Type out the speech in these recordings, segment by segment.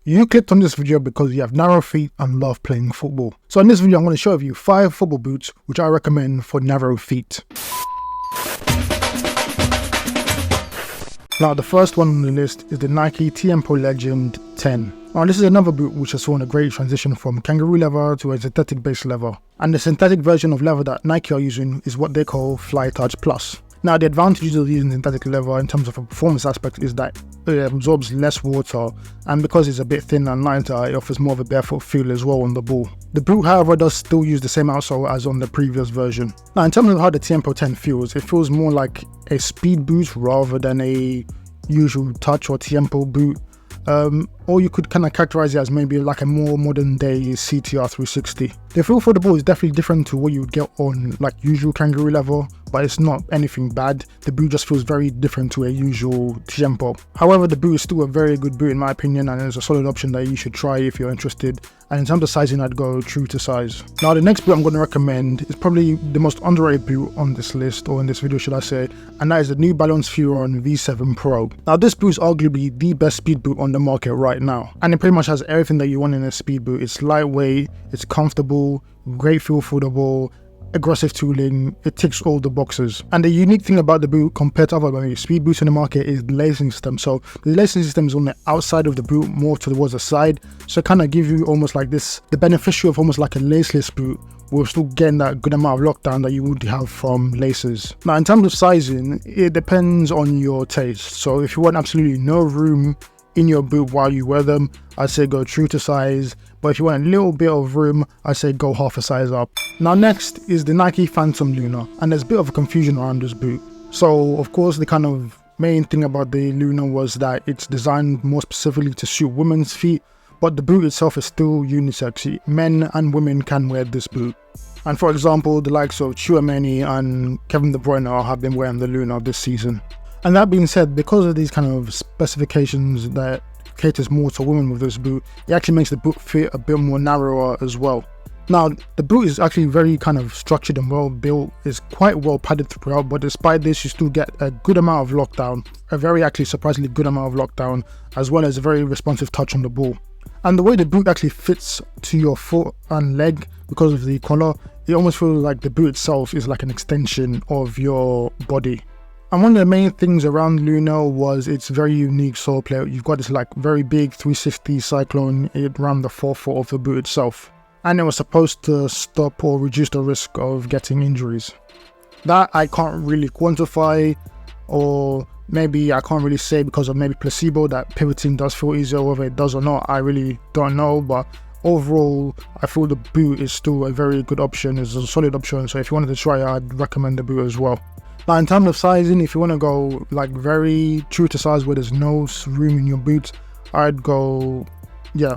You clicked on this video because you have narrow feet and love playing football. So in this video I'm going to show you 5 football boots which I recommend for narrow feet. Now the first one on the list is the Nike Tiempo Legend 10. Now this is another boot which has shown a great transition from kangaroo leather to a synthetic based leather. And the synthetic version of leather that Nike are using is what they call Fly Touch Plus. Now the advantages of using synthetic leather in terms of a performance aspect is that it absorbs less water, and because it's a bit thinner and lighter, it offers more of a barefoot feel as well on the ball. The boot however does still use the same outsole as on the previous version. Now in terms of how the Tiempo 10 feels, it feels more like a speed boot rather than a usual touch or Tiempo boot. Or you could kind of characterize it as maybe like a more modern day CTR 360. The feel for the ball is definitely different to what you would get on like usual kangaroo leather, but it's not anything bad. The boot just feels very different to a usual Tiempo. However, the boot is still a very good boot in my opinion, and it's a solid option that you should try if you're interested. And in terms of sizing, I'd go true to size. Now the next boot I'm going to recommend is probably the most underrated boot on this list, or in this video should I say, and that is the new Balance Furon V7 Pro. Now this boot is arguably the best speed boot on the market right now, and it pretty much has everything that you want in a speed boot. It's lightweight, it's comfortable, great feel for the ball, aggressive tooling, it ticks all the boxes. And the unique thing about the boot compared to other speed boots in the market is the lacing system. So the lacing system is on the outside of the boot, more towards the side, so it kind of gives you almost like this, the beneficial of almost like a laceless boot, while still getting that good amount of lockdown that you would have from laces. Now in terms of sizing, it depends on your taste. So if you want absolutely no room in your boot while you wear them, I'd say go true to size, but if you want a little bit of room, I'd say go half a size up. Now next is the Nike Phantom Lunar, and there's a bit of a confusion around this boot. So of course the kind of main thing about the Lunar was that it's designed more specifically to suit women's feet, but the boot itself is still unisex. Men and women can wear this boot. And for example, the likes of Chouameni and Kevin De Bruyne have been wearing the Lunar this season. And that being said, because of these kind of specifications that caters more to women with this boot, it actually makes the boot fit a bit more narrower as well. Now the boot is actually very kind of structured and well built, it's quite well padded throughout, but despite this you still get a good amount of lockdown, a very actually surprisingly good amount of lockdown, as well as a very responsive touch on the ball. And the way the boot actually fits to your foot and leg because of the collar, it almost feels like the boot itself is like an extension of your body. And one of the main things around Lunar was its very unique sole plate. You've got this like very big 360 cyclone around the forefoot of the boot itself, and it was supposed to stop or reduce the risk of getting injuries. That I can't really quantify, or maybe I can't really say because of maybe placebo that pivoting does feel easier. Whether it does or not, I really don't know, but overall I feel the boot is still a very good option. It's a solid option, so if you wanted to try it, I'd recommend the boot as well. Now in terms of sizing, if you want to go like very true to size where there's no room in your boot, I'd go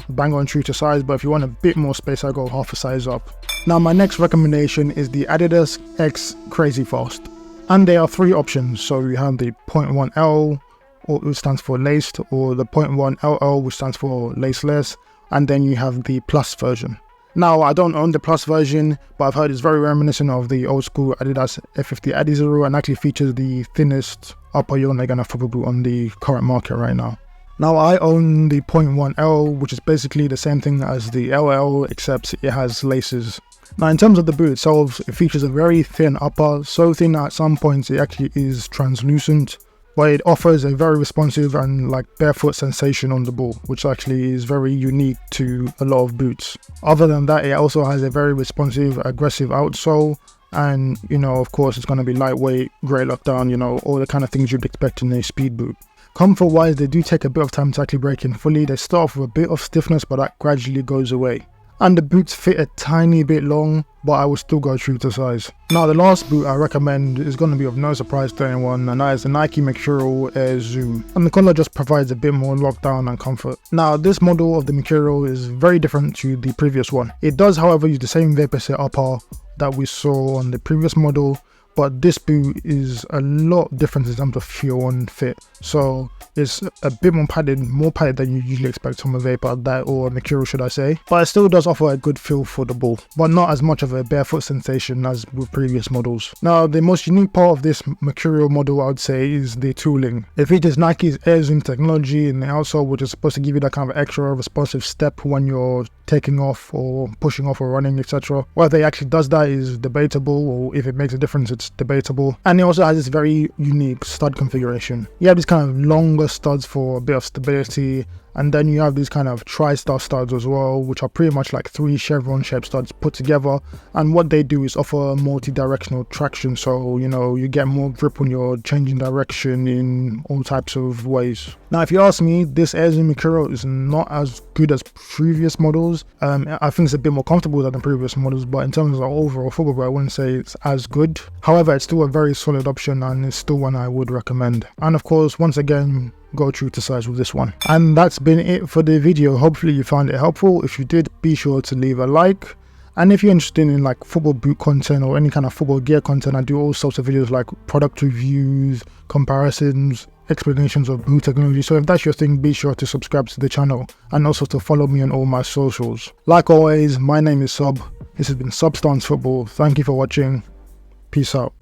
bang on true to size, but if you want a bit more space, I'd go half a size up. Now my next recommendation is the Adidas X Crazyfast, and there are 3 options. So you have the 0.1L, which stands for laced, or the 0.1LL, which stands for laceless, and then you have the plus version. Now I don't own the plus version, but I've heard it's very reminiscent of the old school Adidas F50 Adizero, and actually features the thinnest upper heel leg and a football boot on the current market right now. Now I own the 0.1L, which is basically the same thing as the LL, except it has laces. Now in terms of the boot itself, it features a very thin upper, so thin that at some points it actually is translucent, but it offers a very responsive and like barefoot sensation on the ball, which actually is very unique to a lot of boots. Other than that, it also has a very responsive, aggressive outsole, and of course it's going to be lightweight, great lockdown, all the kind of things you'd expect in a speed boot. Comfort wise, they do take a bit of time to actually break in fully. They start off with a bit of stiffness, but that gradually goes away. And the boots fit a tiny bit long, but I would still go true to size. Now the last boot I recommend is going to be of no surprise to anyone, and that is the Nike Mercurial Air Zoom. And the collar just provides a bit more lockdown and comfort. Now this model of the Mercurial is very different to the previous one. It does however use the same vapor set upper that we saw on the previous model, but this boot is a lot different in terms of feel and fit. So It's a bit more padded than you usually expect from a Vapor, or a Mercurial should I say, but it still does offer a good feel for the ball, but not as much of a barefoot sensation as with previous models. Now, the most unique part of this Mercurial model, I would say, is the tooling. It features Nike's Air Zoom technology in the outsole, which is supposed to give you that kind of extra responsive step when you're taking off or pushing off or running, etc. Whether it actually does that is debatable, or if it makes a difference, it's debatable. And it also has this very unique stud configuration. You have these kind of longer studs for a bit of stability, and then you have these kind of tri-star studs as well, which are pretty much like 3 chevron shaped studs put together, and what they do is offer multi-directional traction, so you get more grip when you're changing direction in all types of ways. Now, if you ask me, this Air Zoom Mercurial is not as good as previous models. I think it's a bit more comfortable than the previous models, but in terms of overall football, I wouldn't say it's as good. However, it's still a very solid option, and it's still one I would recommend. And of course, once again, go true to size with this one. And that's been it for the video. Hopefully you found it helpful. If you did, be sure to leave a like. And if you're interested in like football boot content or any kind of football gear content, I do all sorts of videos like product reviews, comparisons, explanations of boot technology. So if that's your thing, be sure to subscribe to the channel and also to follow me on all my socials. Like always, my name is Sub. This has been SubStanceFtbl. Thank you for watching. Peace out.